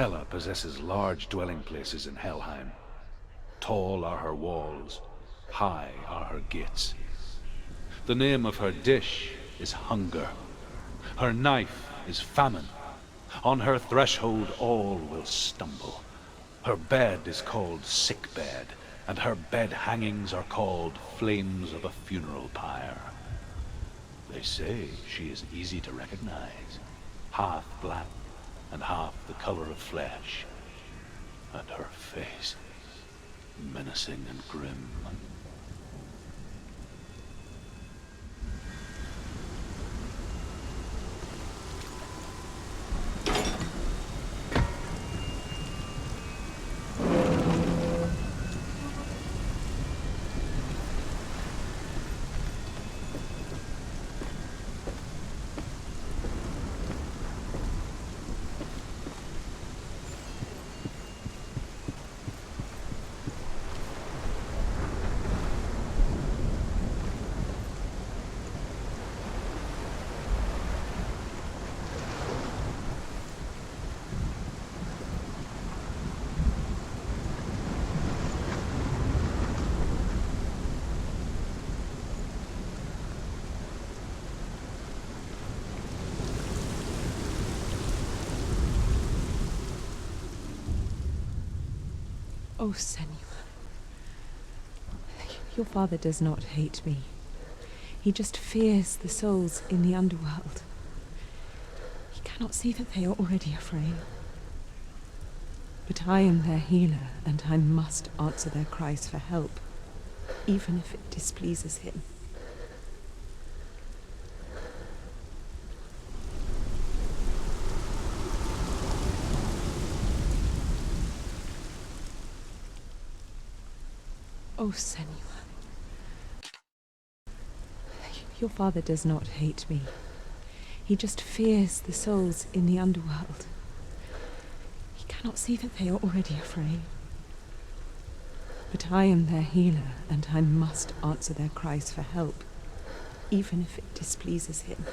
Hela possesses large dwelling places in Helheim. Tall are her walls, high are her gates. The name of her dish is hunger. Her knife is famine. On her threshold all will stumble. Her bed is called sick bed, and her bed hangings are called flames of a funeral pyre. They say she is easy to recognize, half black and half the color of flesh, and her face menacing and grim. Oh, Senua. Your father does not hate me. He just fears the souls in the underworld. He cannot see that they are already afraid. But I am their healer, and I must answer their cries for help, even if it displeases him. Oh, Senua. Your father does not hate me. He just fears the souls in the underworld. He cannot see that they are already afraid. But I am their healer, and I must answer their cries for help, even if it displeases him.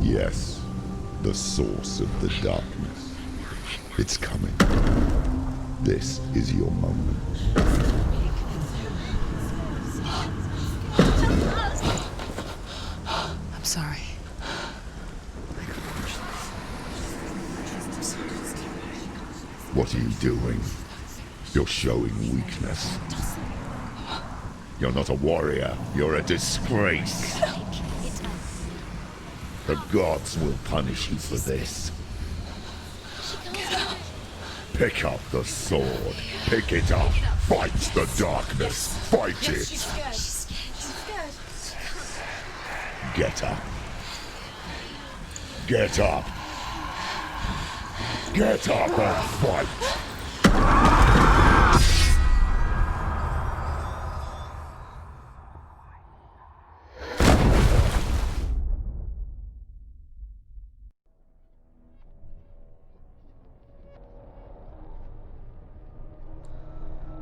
Yes, the source of the darkness. It's coming. This is your moment. I'm sorry. What are you doing? You're showing weakness. You're not a warrior. You're a disgrace. The gods will punish you for this. Pick up the sword. Pick it up. Fight the darkness. Fight it. Get up. Get up! Get up and fight!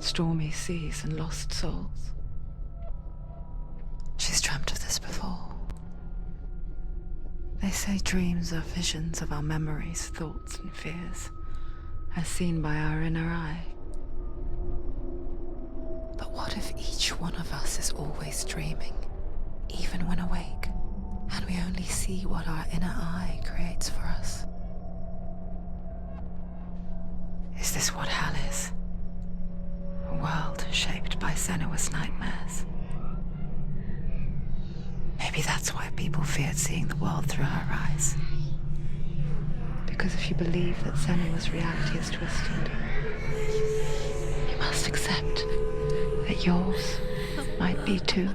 Stormy seas and lost souls. She's dreamt of this before. They say dreams are visions of our memories, thoughts, and fears, as seen by our inner eye. But what if each one of us is always dreaming, even when awake, and we only see what our inner eye creates for us? Is this what hell is? A world shaped by Senua's nightmares. Maybe that's why people feared seeing the world through her eyes. Because if you believe that Senua's reality is twisted, you must accept that yours might be too.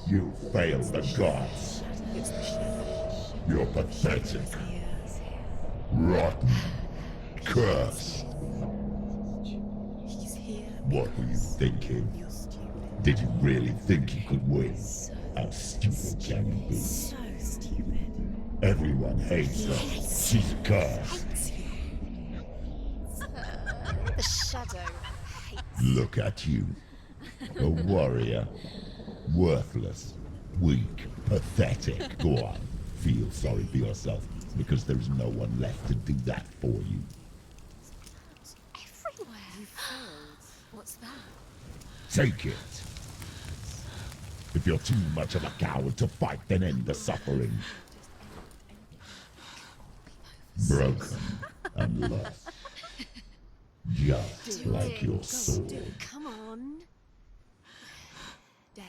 You failed the gods. You're pathetic. Rotten. Cursed. What were you thinking? Did you really think you could win? How stupid can you be? So stupid. Everyone hates her. She's cursed. The shadow hates. Look at you. A warrior. Worthless. Weak. Pathetic. Go on. Feel sorry for yourself, because there is no one left to do that for you. Everywhere. You failed. What's that? Take it. If you're too much of a coward to fight, then end the suffering. Broken and lost. Just like your sword. Come on. Dare.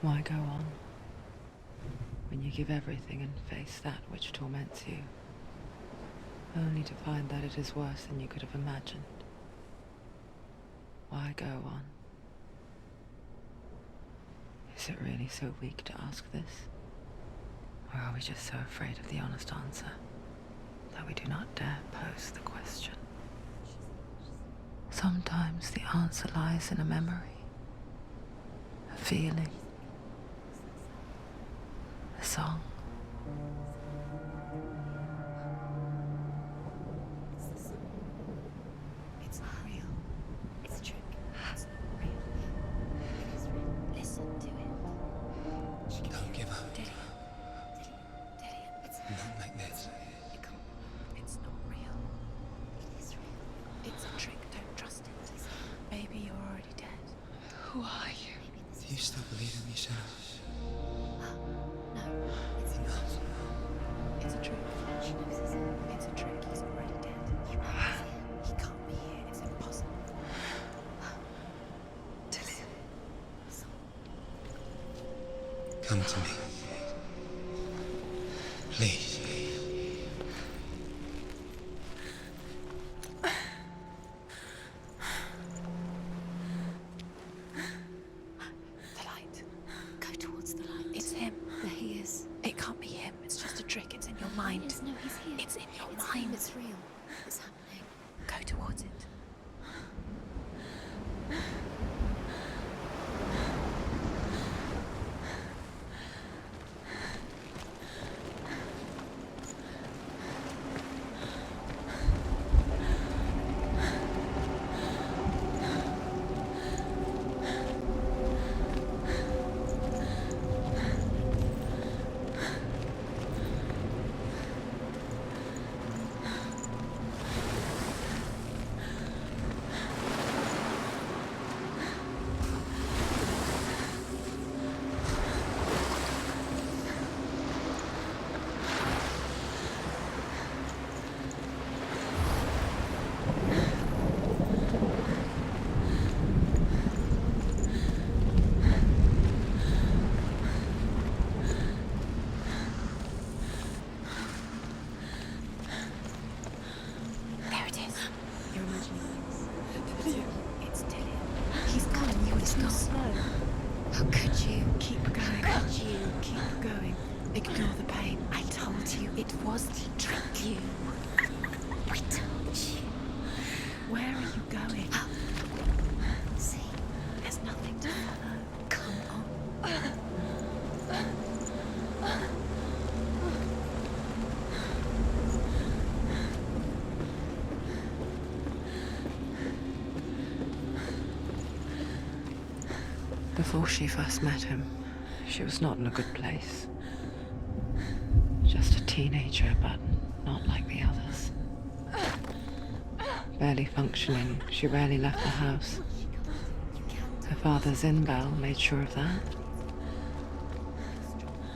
Why go on when you give everything and face that which torments you, only to find that it is worse than you could have imagined? Why go on? Is it really so weak to ask this? Or are we just so afraid of the honest answer that we do not dare pose the question? Sometimes the answer lies in a memory, a feeling, a song. It's not real. It's a trick. It's not real. It is real. Listen to it. Don't give up. Daddy. Daddy. It's Not like this. It's not real. It is real. It's a trick. Don't trust it. Maybe you're already dead. Who are you? Do you still believe in me, Senua? No. It's Enough. It's a trick. She knows this. It's a trick. He's already dead. He can't be here. It's impossible. Come to me. Please. The light. Go towards the light. It's him. There he is. It can't be him. It's just a trick. It's in your mind. No, he's here. It's in your mind. It's real. It's happening. Go towards it. no. How could you? Keep going. How could you? Keep going. Ignore the pain. I told you it was to trick you. I told you. Where are you going? Up. See, There's nothing to follow. come on. Before she first met him, she was not in a good place. Just a teenager, but not like the others. Barely functioning, she rarely left the house. Her father's in-bell made sure of that.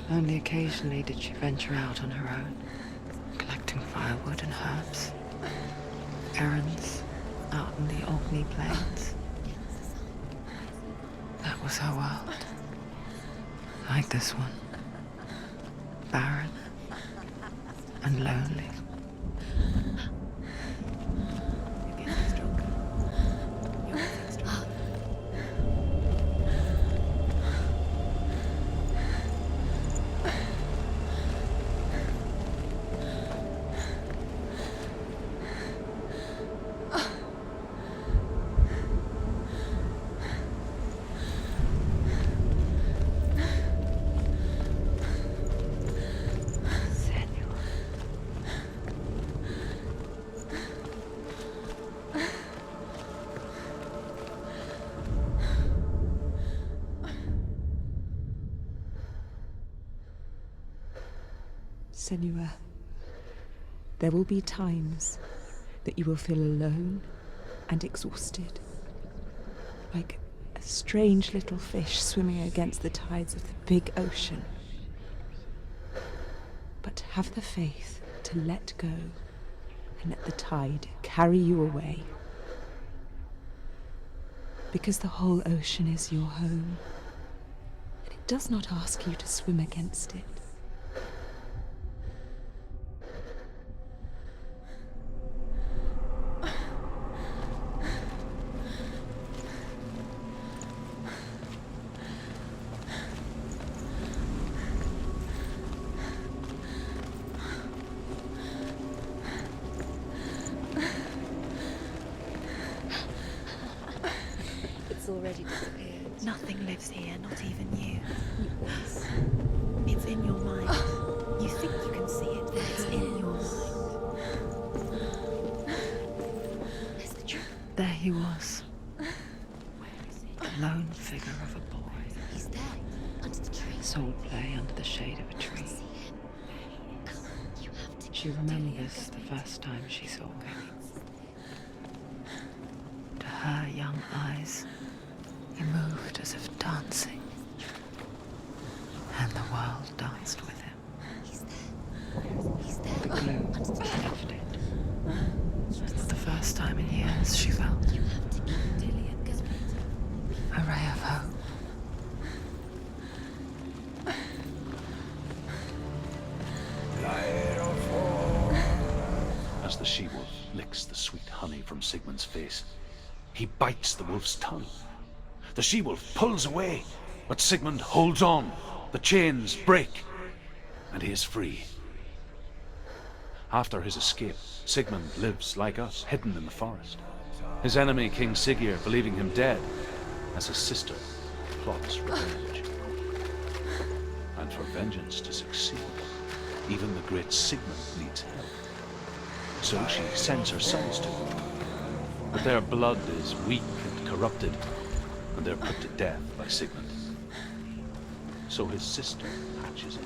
Only occasionally did she venture out on her own, collecting firewood and herbs. Errands out in the Orkney plains. That was her world. Like this one. Barren and lonely. You're getting stronger. You're getting stronger. Senua, there will be times that you will feel alone and exhausted, like a strange little fish swimming against the tides of the big ocean. But have the faith to let go and let the tide carry you away. Because the whole ocean is your home, and it does not ask you to swim against it. It's already disappeared. Nothing lives here, not even you. Yes. It's in your mind. You think you can see it, but it's in your mind. Where's the truth? There he was, Where is it? the lone figure of a boy. He's there, under the tree. Soul play under the shade of a tree. See him. Come on, you have to. She remembers the first time she saw him. To her young eyes, he moved as if dancing, and the world danced with him. He's there. He's there. The gloom Under the tree. lifted. For the first time in years, she felt You have to keep Dillian. a ray of hope. As the she-wolf licks the sweet honey from Sigmund's face, he bites the wolf's tongue. The she-wolf pulls away, but Sigmund holds on. The chains break, and he is free. After his escape, Sigmund lives like us, hidden in the forest. His enemy, King Siggeir, believing him dead, as his sister plots revenge. And for vengeance to succeed, even the great Sigmund needs help. So she sends her sons to him. But their blood is weak and corrupted, and they're put to death by Sigmund. So his sister hatches him.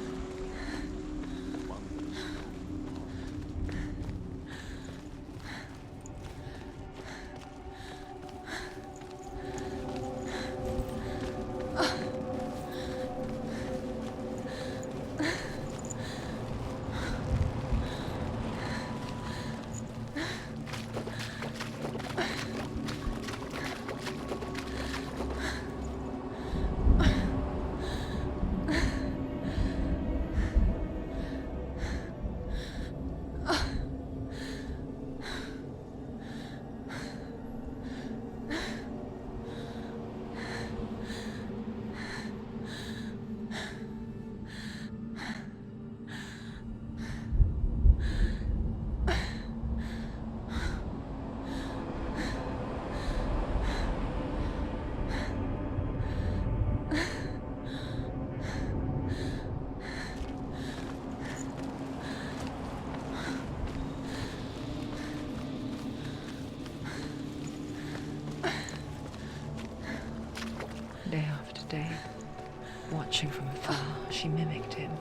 Watching from afar, she mimicked him,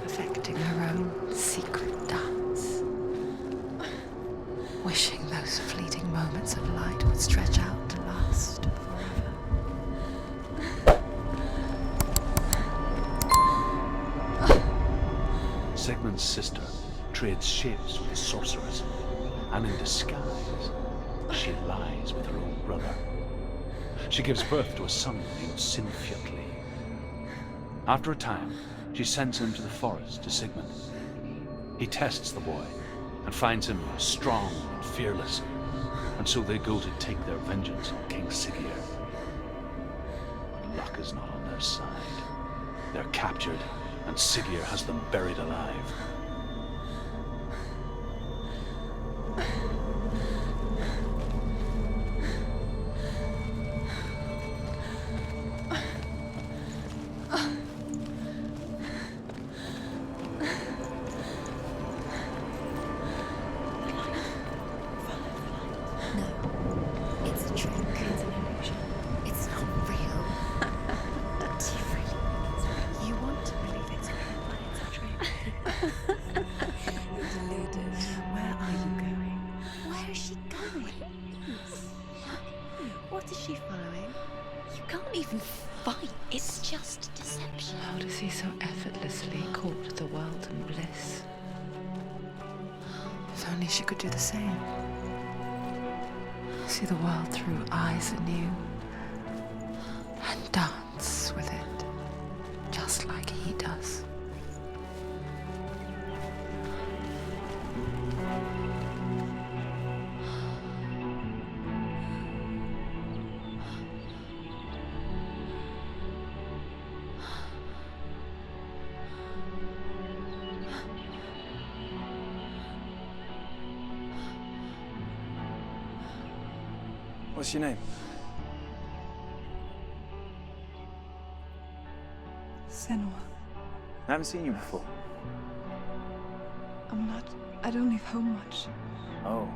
perfecting her own secret dance. Wishing those fleeting moments of light would stretch out to last forever. Sigmund's sister trades shapes with the sorceress, and in disguise, she lies with her own brother. She gives birth to a son named Sinfjotli. After a time, she sends him to the forest to Sigmund. He tests the boy and finds him strong and fearless, and so they go to take their vengeance on King Siggeir. But luck is not on their side. They're captured, and Siggeir has them buried alive. She could do the same. See the world through eyes anew and dance with it, just like he does. What's your name? Senua. I haven't seen you before. I don't leave home much. Oh,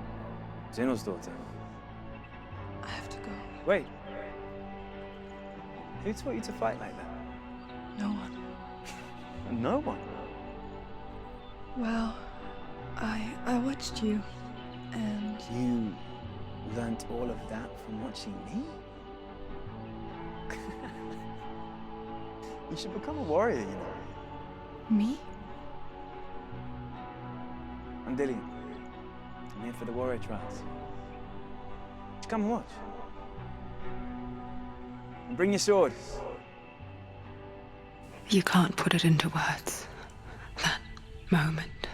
Zenua's daughter. I have to go. Wait. Who taught you to fight like that? No one. No one? Well, I watched you, and... You learnt all of that from watching me? You should become a warrior, you know. Me? I'm Dillian. I'm here for the warrior trials. Just come and watch. And bring your sword. You can't put it into words. That moment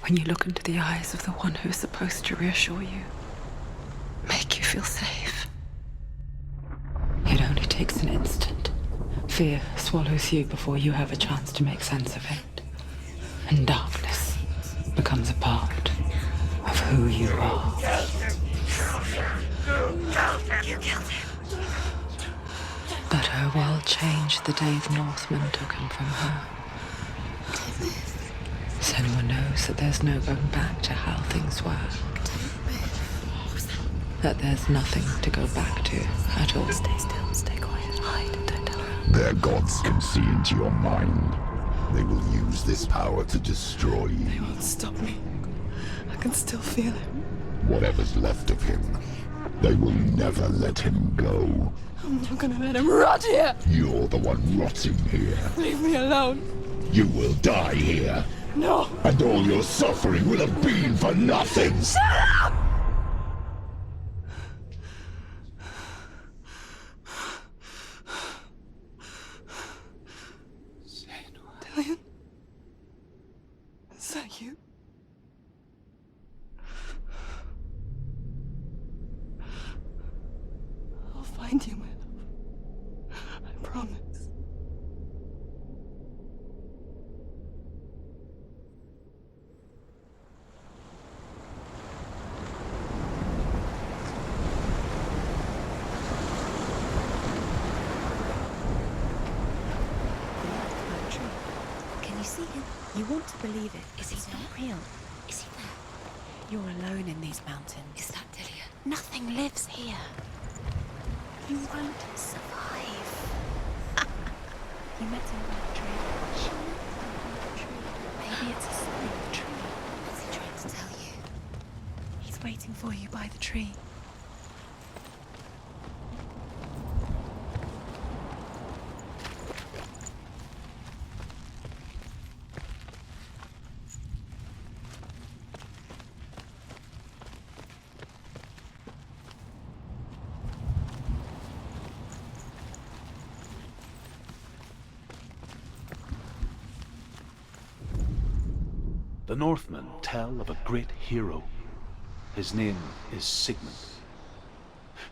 when you look into the eyes of the one who's supposed to reassure you, make you feel safe. It only takes an instant. Fear swallows you before you have a chance to make sense of it. And darkness becomes a part of who you are. But her world changed the day the Northmen took him from her. Senua knows that there's no going back to how things were. That there's nothing to go back to at all. Stay still, stay quiet, hide, don't tell her. Their gods can see into your mind. They will use this power to destroy you. They won't stop me. I can still feel him. Whatever's left of him, they will never let him go. I'm not gonna let him rot here! You're the one rotting here. Leave me alone! You will die here. No! And all your suffering will have been for nothing! Shut up! Dillian? Is that you? I'll find you, my love. I promise. You want to believe it. Is he not real? Is he there? You're alone in these mountains. Is that Dillian? Nothing lives here. You won't survive. You met him by the tree. She met him by the tree. Maybe it's a sign of the tree. What's he trying to tell you? He's waiting for you by the tree. The Northmen tell of a great hero. His name is Sigmund.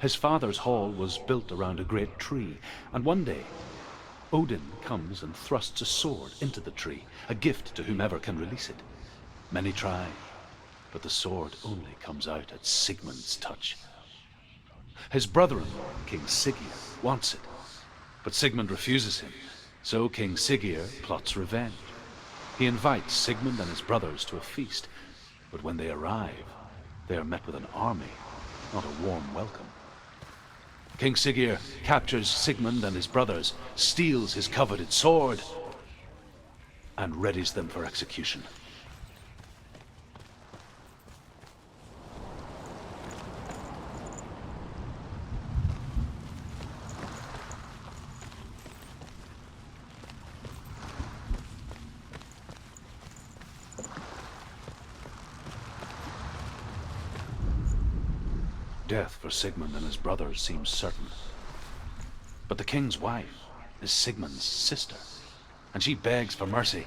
His father's hall was built around a great tree, and one day, Odin comes and thrusts a sword into the tree, a gift to whomever can release it. Many try, but the sword only comes out at Sigmund's touch. His brother-in-law, King Siggeir, wants it, but Sigmund refuses him, so King Siggeir plots revenge. He invites Sigmund and his brothers to a feast, but when they arrive, they are met with an army, not a warm welcome. King Siggeir captures Sigmund and his brothers, steals his coveted sword, and readies them for execution. Death for Sigmund and his brothers seems certain. But the king's wife is Sigmund's sister, and she begs for mercy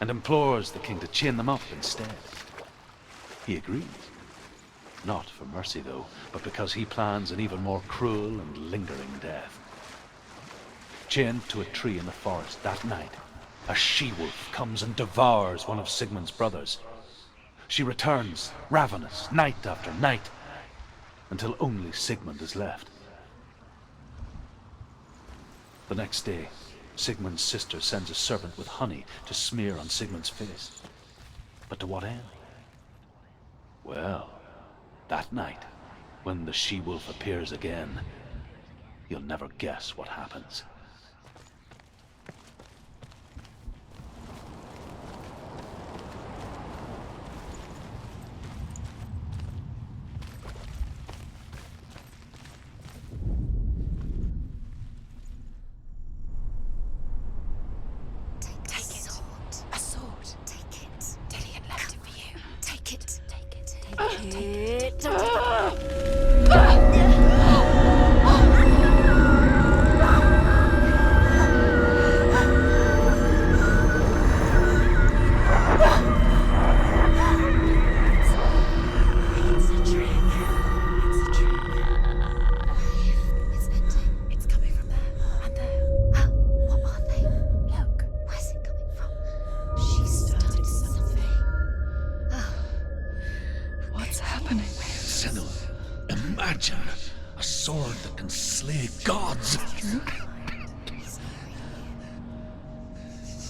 and implores the king to chain them up instead. He agrees. Not for mercy, though, but because he plans an even more cruel and lingering death. Chained to a tree in the forest that night, a she-wolf comes and devours one of Sigmund's brothers. She returns, ravenous, night after night, until only Sigmund is left. The next day, Sigmund's sister sends a servant with honey to smear on Sigmund's face. But to what end? Well, that night, when the she-wolf appears again, you'll never guess what happens.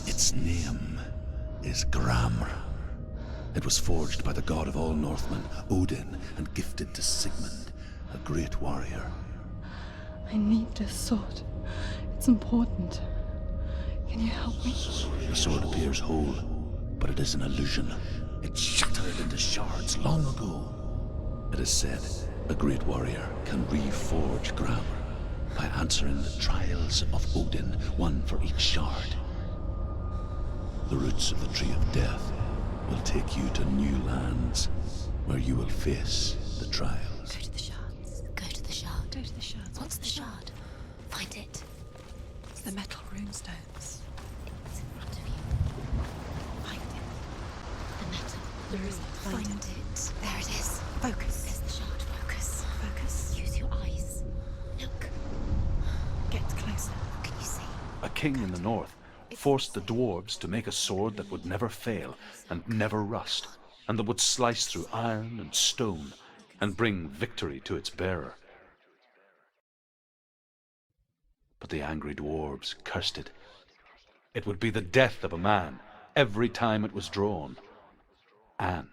Its name is Gramr. It was forged by the god of all Northmen, Odin, and gifted to Sigmund, a great warrior. I need this sword. It's important. Can you help me? The sword appears whole, but it is an illusion. It shattered into shards long ago. It is said a great warrior can reforge Gramr by answering the trials of Odin, one for each shard. The roots of the Tree of Death will take you to new lands, where you will face the trials. Go to the shards. Go to the shard. Go to the shards. What's the shard? Find it. It's the metal runestones. It's in front of you. Find it. The metal. Where is it? Find it. There it is. Focus. There's the shard. Focus. Focus. Use your eyes. Look. Get closer. What can you see? A king in the north forced the dwarves to make a sword that would never fail and never rust, and that would slice through iron and stone and bring victory to its bearer. But the angry dwarves cursed it. It would be the death of a man every time it was drawn, and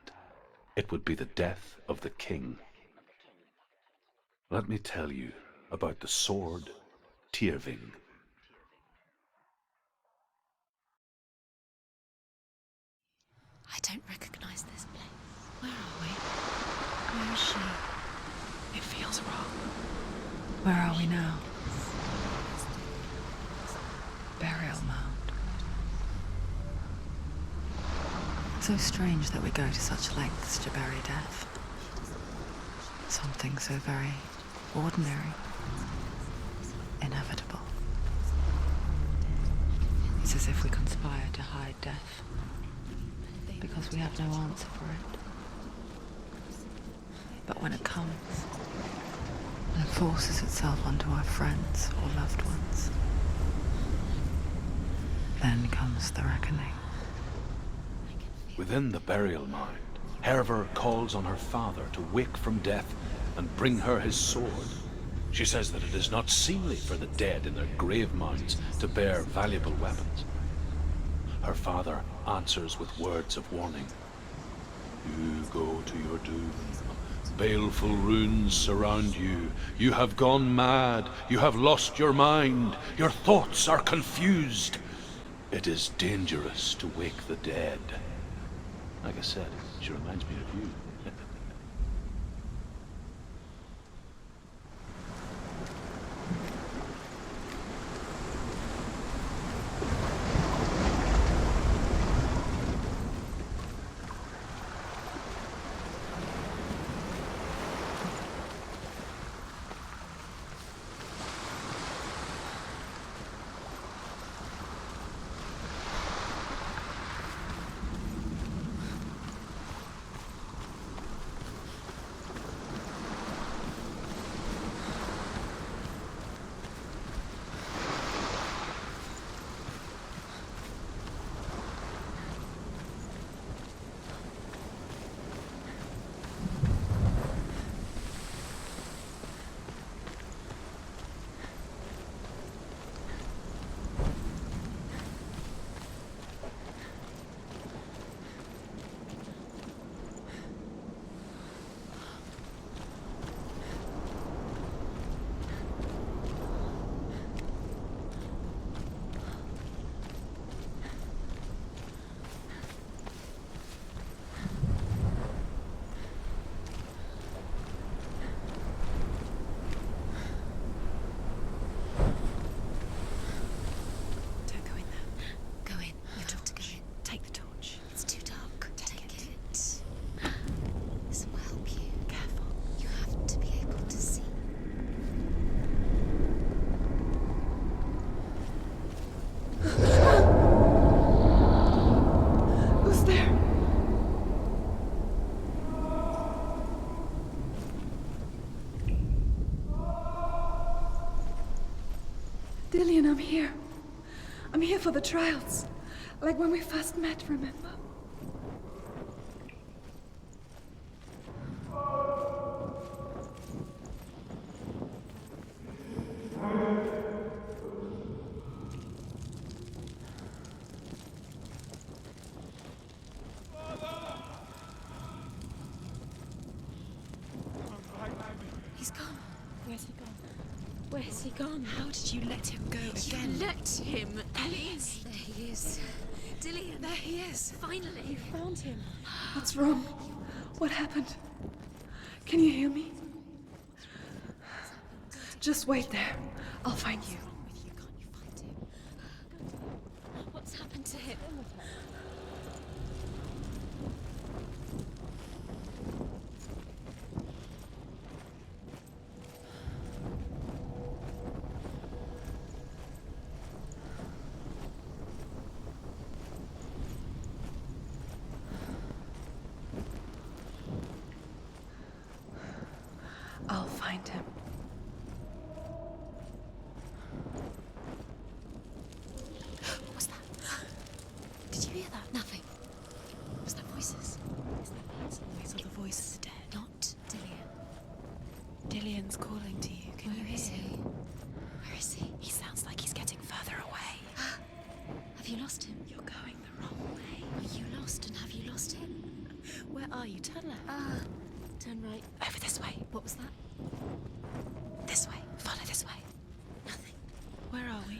it would be the death of the king. Let me tell you about the sword Tyrving. I don't recognize this place. Where are we? Where is she? It feels wrong. Where are we now? Burial mound. So strange that we go to such lengths to bury death. Something so very ordinary, inevitable. It's as if we conspire to hide death, because we have no answer for it. But when it comes, and it forces itself onto our friends or loved ones, then comes the reckoning. Within the burial mound, Hervor calls on her father to wake from death and bring her his sword. She says that it is not seemly for the dead in their grave mounds to bear valuable weapons. Her father answers with words of warning. You go to your doom. Baleful runes surround you. You have gone mad. You have lost your mind. Your thoughts are confused. It is dangerous to wake the dead. Like I said, she reminds me of you. Dillian, I'm here. I'm here for the trials. Like when we first met, remember? He's gone. Where's he gone? Where's he gone? How did you let him go again? You let him. There he is. There he is. Dillian. There he is. Finally. You found him. What's wrong? What happened? Can you hear me? Just wait there. I'll find you. With you, can't you find him? What's happened to him? I'll find him. What was that? Did you hear that? Nothing. Was that voices? Is that the noise of the voices are dead? Not Dillian. Dillian's calling to you. Can you Where is hear he? him? Where is he? He sounds like he's getting further away. Have you lost him? You're going the wrong way. Are you lost and have you lost him? Where are you? Turn left. Turn right. Over this way. What was that? This way. Follow this way. Nothing. Where are we?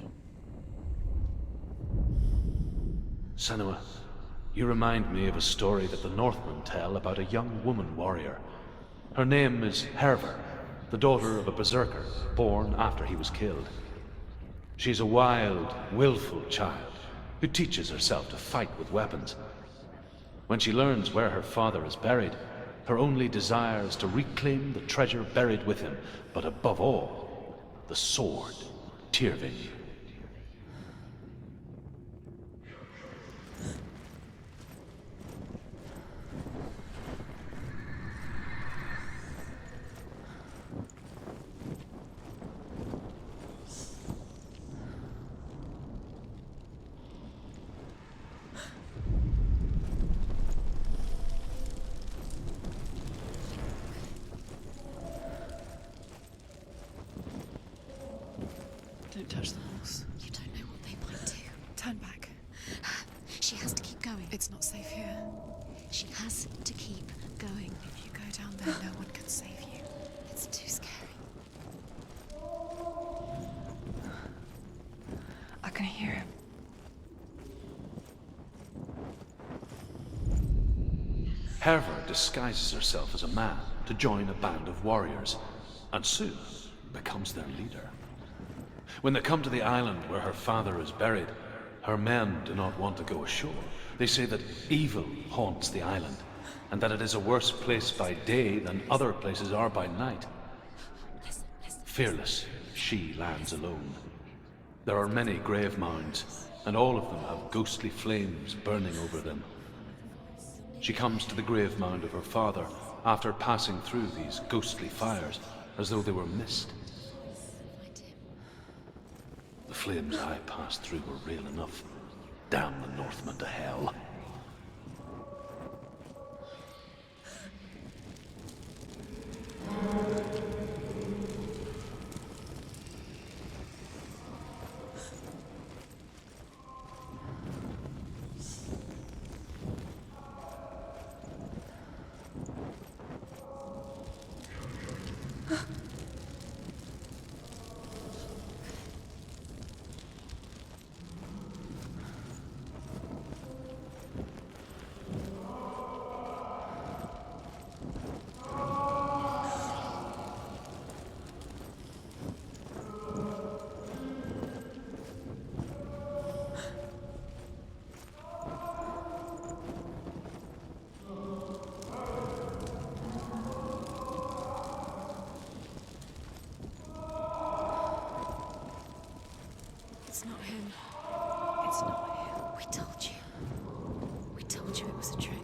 Senua, You remind me of a story that the Northmen tell about a young woman warrior. Her name is Hervor, the daughter of a berserker, born after he was killed. She's a wild, willful child who teaches herself to fight with weapons. When she learns where her father is buried, her only desire is to reclaim the treasure buried with him, but above all, the sword, Tyrving. Don't touch the walls. You don't know what they might do. Turn back. She has to keep going. It's not safe here. She has to keep going. If you go down there, no one can save you. It's too scary. I can hear him. Hervor disguises herself as a man to join a band of warriors, and soon becomes their leader. When they come to the island where her father is buried, her men do not want to go ashore. They say that evil haunts the island, and that it is a worse place by day than other places are by night. Fearless, she lands alone. There are many grave mounds, and all of them have ghostly flames burning over them. She comes to the grave mound of her father after passing through these ghostly fires, as though they were mist. The flames I passed through were real enough. Damn the Northmen to hell. It's not him. It's not him. We told you. We told you it was a trick.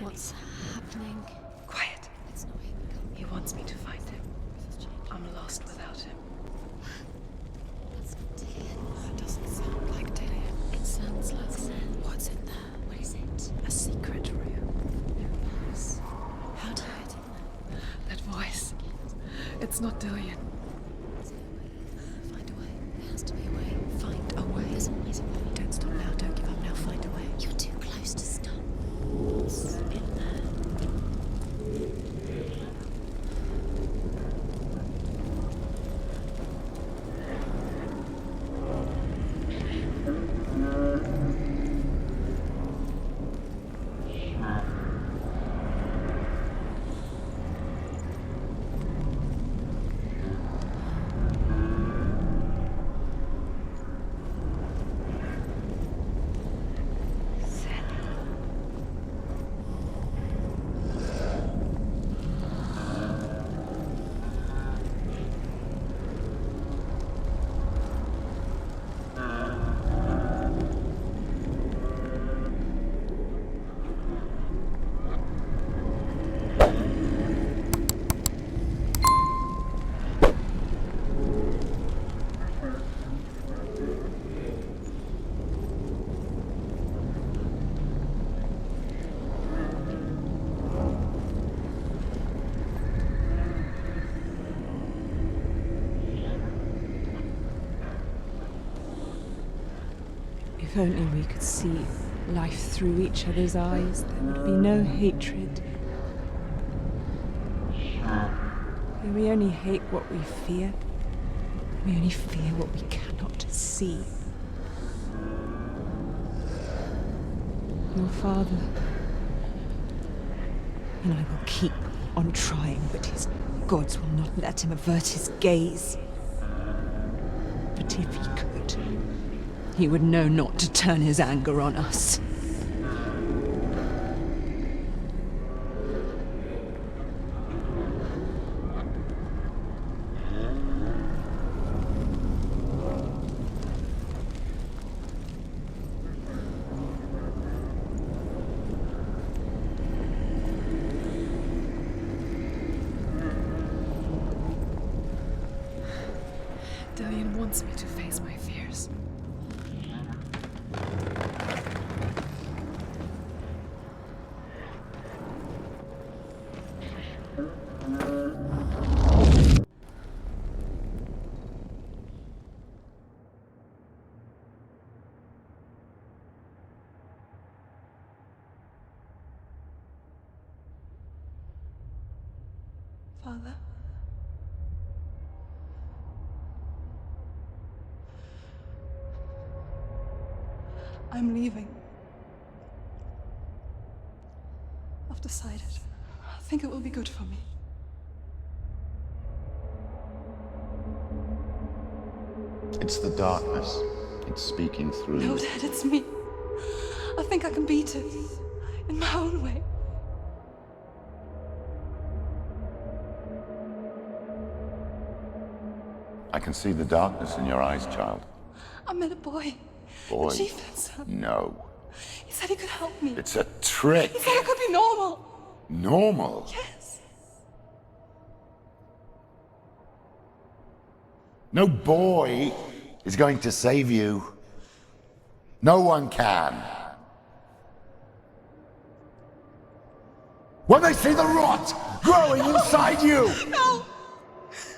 What's happening? Quiet. It's not him. He wants me to find him. I'm lost without him. That's not Dillian. That doesn't sound like Dillian. It sounds like what's in there? What is it? A secret room. Yes. How do I get in there? That voice. It's not Dillian. Find a way. There has to be a way. Find a way. There's always a way. Don't stop now. Don't give up now. Find a way. You're too close to stop. What's in there? If only we could see life through each other's eyes, there would be no hatred. We only hate what we fear. We only fear what we cannot see. Your father, and I will keep on trying, but his gods will not let him avert his gaze. But if he could, he would know not to turn his anger on us. Dillion wants me to face my fears. Father? I'm leaving. I've decided. I think it will be good for me. It's the darkness. It's speaking through No, you. Dad, it's me. I think I can beat it. In my own way. I can see the darkness in your eyes, child. I met a boy. Boy. The chieftain's son. No. He said he could help me. It's a trick. He said I could be normal. Normal. Yes. No boy is going to save you. No one can. When they see the rot growing inside you, No!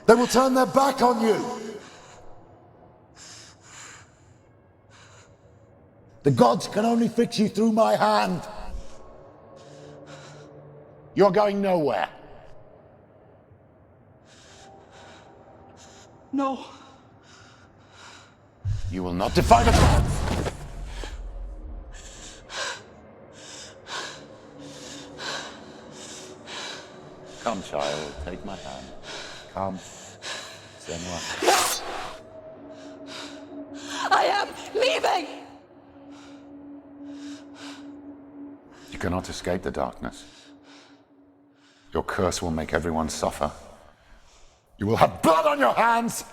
they will turn their back on you. The gods can only fix you through my hand. You're going nowhere. No. You will not defy the gods. Come, child, take my hand. Come, Senua. I am leaving! You cannot escape the darkness. Your curse will make everyone suffer. You will have blood on your hands!